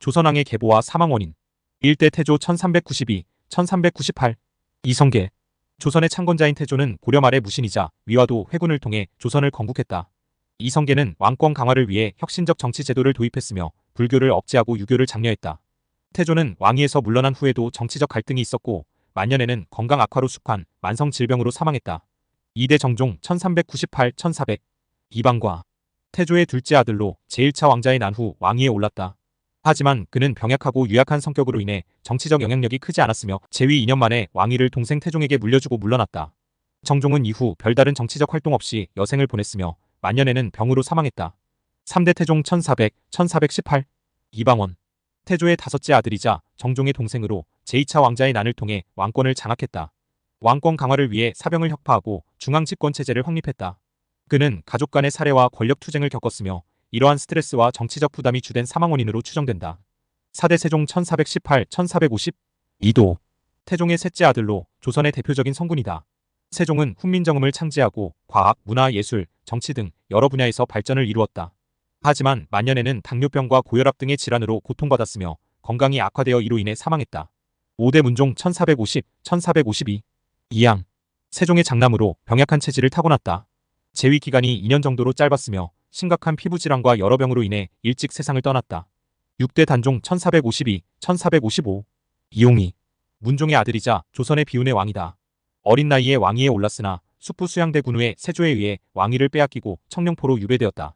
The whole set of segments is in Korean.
조선왕의 계보와 사망 원인. 1대 태조 1392, 1398. 이성계. 조선의 창건자인 태조는 고려 말의 무신이자 위화도 회군을 통해 조선을 건국했다. 이성계는 왕권 강화를 위해 혁신적 정치 제도를 도입했으며 불교를 억제하고 유교를 장려했다. 태조는 왕위에서 물러난 후에도 정치적 갈등이 있었고 만년에는 건강 악화로 숙한 만성 질병으로 사망했다. 2대 정종 1398-1400. 이방과. 태조의 둘째 아들로 제1차 왕자에 난 후 왕위에 올랐다. 하지만 그는 병약하고 유약한 성격으로 인해 정치적 영향력이 크지 않았으며 재위 2년 만에 왕위를 동생 태종에게 물려주고 물러났다. 정종은 이후 별다른 정치적 활동 없이 여생을 보냈으며 만년에는 병으로 사망했다. 3대 태종 1400-1418. 이방원. 태조의 다섯째 아들이자 정종의 동생으로 제2차 왕자의 난을 통해 왕권을 장악했다. 왕권 강화를 위해 사병을 혁파하고 중앙집권체제를 확립했다. 그는 가족 간의 살해와 권력 투쟁을 겪었으며 이러한 스트레스와 정치적 부담이 주된 사망 원인으로 추정된다. 4대 세종 1418-1450. 이도. 태종의 셋째 아들로 조선의 대표적인 성군이다. 세종은 훈민정음을 창제하고 과학, 문화, 예술, 정치 등 여러 분야에서 발전을 이루었다. 하지만 만년에는 당뇨병과 고혈압 등의 질환으로 고통받았으며 건강이 악화되어 이로 인해 사망했다. 5대 문종 1450-1452. 이양. 세종의 장남으로 병약한 체질을 타고났다. 재위 기간이 2년 정도로 짧았으며 심각한 피부질환과 여러 병으로 인해 일찍 세상을 떠났다. 6대 단종 1452-1455. 이용이. 문종의 아들이자 조선의 비운의 왕이다. 어린 나이에 왕위에 올랐으나 숙부 수양대 군우의 세조에 의해 왕위를 빼앗기고 청룡포로 유배되었다.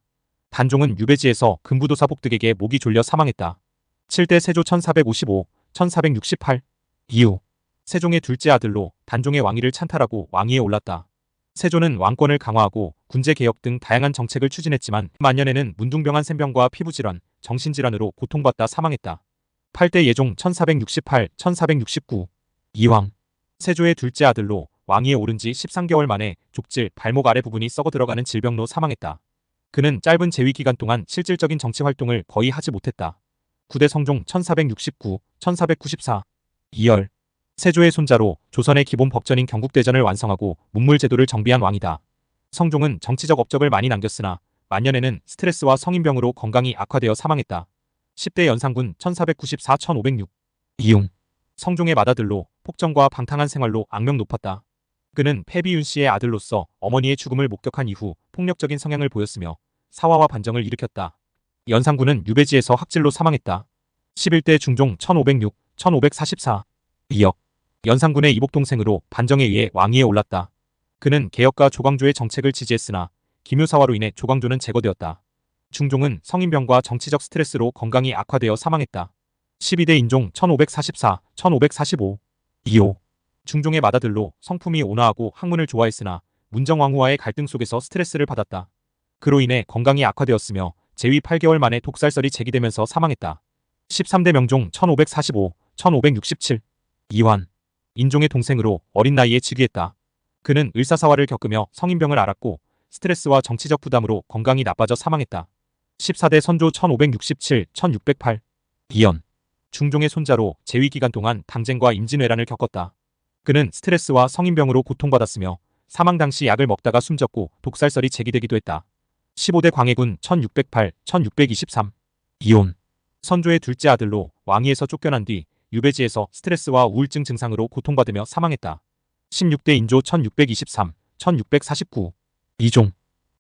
단종은 유배지에서 금부도사 복득에게 목이 졸려 사망했다. 7대 세조 1455-1468. 이후. 세종의 둘째 아들로 단종의 왕위를 찬탈하고 왕위에 올랐다. 세조는 왕권을 강화하고 군제개혁 등 다양한 정책을 추진했지만 만년에는 문둥병한 샘병과 피부질환, 정신질환으로 고통받다 사망했다. 8대 예종 1468-1469. 이황. 세조의 둘째 아들로 왕위에 오른 지 13개월 만에 족질, 발목 아래 부분이 썩어 들어가는 질병로 사망했다. 그는 짧은 재위 기간 동안 실질적인 정치 활동을 거의 하지 못했다. 9대 성종 1469-1494. 이열. 세조의 손자로 조선의 기본 법전인 경국대전을 완성하고 문물제도를 정비한 왕이다. 성종은 정치적 업적을 많이 남겼으나 만년에는 스트레스와 성인병으로 건강이 악화되어 사망했다. 10대 연산군 1494-1506. 이용. 성종의 맏아들로 폭정과 방탕한 생활로 악명 높았다. 그는 패비윤 씨의 아들로서 어머니의 죽음을 목격한 이후 폭력적인 성향을 보였으며 사화와 반정을 일으켰다. 연산군은 유배지에서 학질로 사망했다. 11대 중종 1506-1544. 이역. 연산군의 이복동생으로 반정에 의해 왕위에 올랐다. 그는 개혁가 조광조의 정책을 지지했으나 기묘사화로 인해 조광조는 제거되었다. 중종은 성인병과 정치적 스트레스로 건강이 악화되어 사망했다. 12대 인종 1544-1545. 이호. 중종의 맏아들로 성품이 온화하고 학문을 좋아했으나 문정왕후와의 갈등 속에서 스트레스를 받았다. 그로 인해 건강이 악화되었으며 재위 8개월 만에 독살설이 제기되면서 사망했다. 13대 명종 1545-1567. 이환. 인종의 동생으로 어린 나이에 즉위했다. 그는 을사사화를 겪으며 성인병을 앓았고 스트레스와 정치적 부담으로 건강이 나빠져 사망했다. 14대 선조 1567-1608. 이연. 중종의 손자로 재위 기간 동안 당쟁과 임진왜란을 겪었다. 그는 스트레스와 성인병으로 고통받았으며 사망 당시 약을 먹다가 숨졌고 독살설이 제기되기도 했다. 15대 광해군 1608-1623. 이혼. 선조의 둘째 아들로 왕위에서 쫓겨난 뒤 유배지에서 스트레스와 우울증 증상으로 고통받으며 사망했다. 16대 인조 1623-1649. 이종.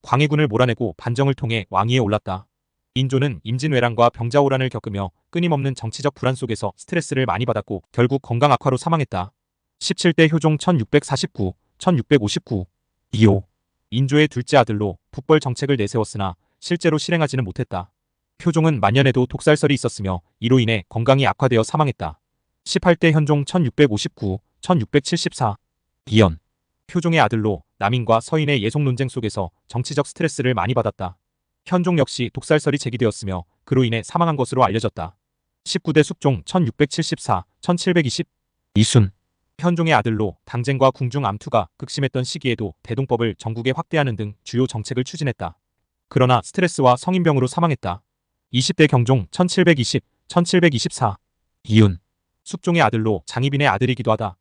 광해군을 몰아내고 반정을 통해 왕위에 올랐다. 인조는 임진왜란과 병자호란을 겪으며 끊임없는 정치적 불안 속에서 스트레스를 많이 받았고 결국 건강 악화로 사망했다. 17대 효종 1649-1659. 이호. 인조의 둘째 아들로 북벌 정책을 내세웠으나 실제로 실행하지는 못했다. 효종은 만년에도 독살설이 있었으며 이로 인해 건강이 악화되어 사망했다. 18대 현종 1659-1674. 이연. 효종의 아들로 남인과 서인의 예속 논쟁 속에서 정치적 스트레스를 많이 받았다. 현종 역시 독살설이 제기되었으며 그로 인해 사망한 것으로 알려졌다. 19대 숙종 1674-1720. 이순. 현종의 아들로 당쟁과 궁중 암투가 극심했던 시기에도 대동법을 전국에 확대하는 등 주요 정책을 추진했다. 그러나 스트레스와 성인병으로 사망했다. 20대 경종 1720-1724. 이윤. 숙종의 아들로 장희빈의 아들이기도 하다.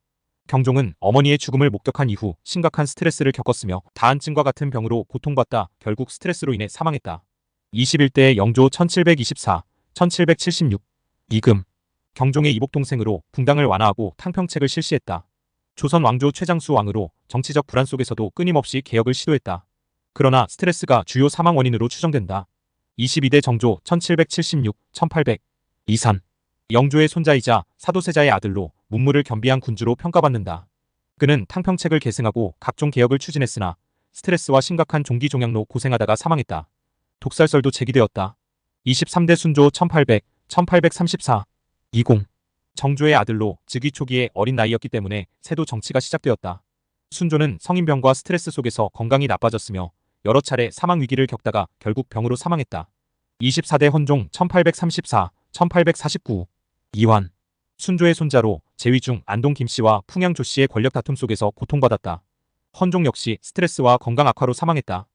경종은 어머니의 죽음을 목격한 이후 심각한 스트레스를 겪었으며 다한증과 같은 병으로 고통받다 결국 스트레스로 인해 사망했다. 21대 영조 1724-1776. 이금, 경종의 이복동생으로 붕당을 완화하고 탕평책을 실시했다. 조선 왕조 최장수 왕으로 정치적 불안 속에서도 끊임없이 개혁을 시도했다. 그러나 스트레스가 주요 사망 원인으로 추정된다. 22대 정조 1776-1800 이산 영조의 손자이자 사도세자의 아들로 문무를 겸비한 군주로 평가받는다. 그는 탕평책을 계승하고 각종 개혁을 추진했으나 스트레스와 심각한 종기종양로 고생하다가 사망했다. 독살설도 제기되었다. 23대 순조 1800-1834 20 정조의 아들로 즉위 초기에 어린 나이였기 때문에 세도 정치가 시작되었다. 순조는 성인병과 스트레스 속에서 건강이 나빠졌으며 여러 차례 사망 위기를 겪다가 결국 병으로 사망했다. 24대 헌종 1834-1849 이환 순조의 손자로 제위중 안동 김씨와 풍양 조씨의 권력 다툼 속에서 고통받았다. 헌종 역시 스트레스와 건강 악화로 사망했다.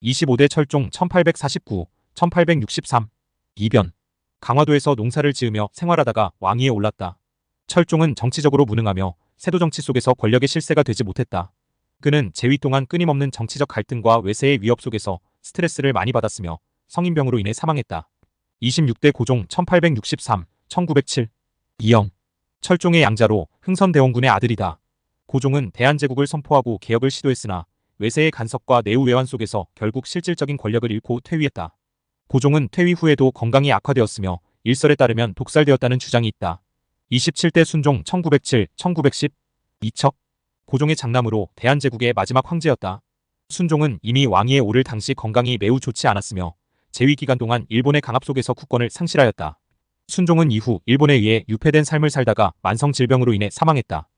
25대 철종 1849-1863 이변 강화도에서 농사를 지으며 생활하다가 왕위에 올랐다. 철종은 정치적으로 무능하며 세도 정치 속에서 권력의 실세가 되지 못했다. 그는 재위 동안 끊임없는 정치적 갈등과 외세의 위협 속에서 스트레스를 많이 받았으며 성인병으로 인해 사망했다. 26대 고종 1863-1907 이영 철종의 양자로 흥선대원군의 아들이다. 고종은 대한제국을 선포하고 개혁을 시도했으나 외세의 간섭과 내후 외환 속에서 결국 실질적인 권력을 잃고 퇴위했다. 고종은 퇴위 후에도 건강이 악화되었으며 일설에 따르면 독살되었다는 주장이 있다. 27대 순종 1907-1910 이척 고종의 장남으로 대한제국의 마지막 황제였다. 순종은 이미 왕위에 오를 당시 건강이 매우 좋지 않았으며 재위 기간 동안 일본의 강압 속에서 국권을 상실하였다. 순종은 이후 일본에 의해 유폐된 삶을 살다가 만성 질병으로 인해 사망했다.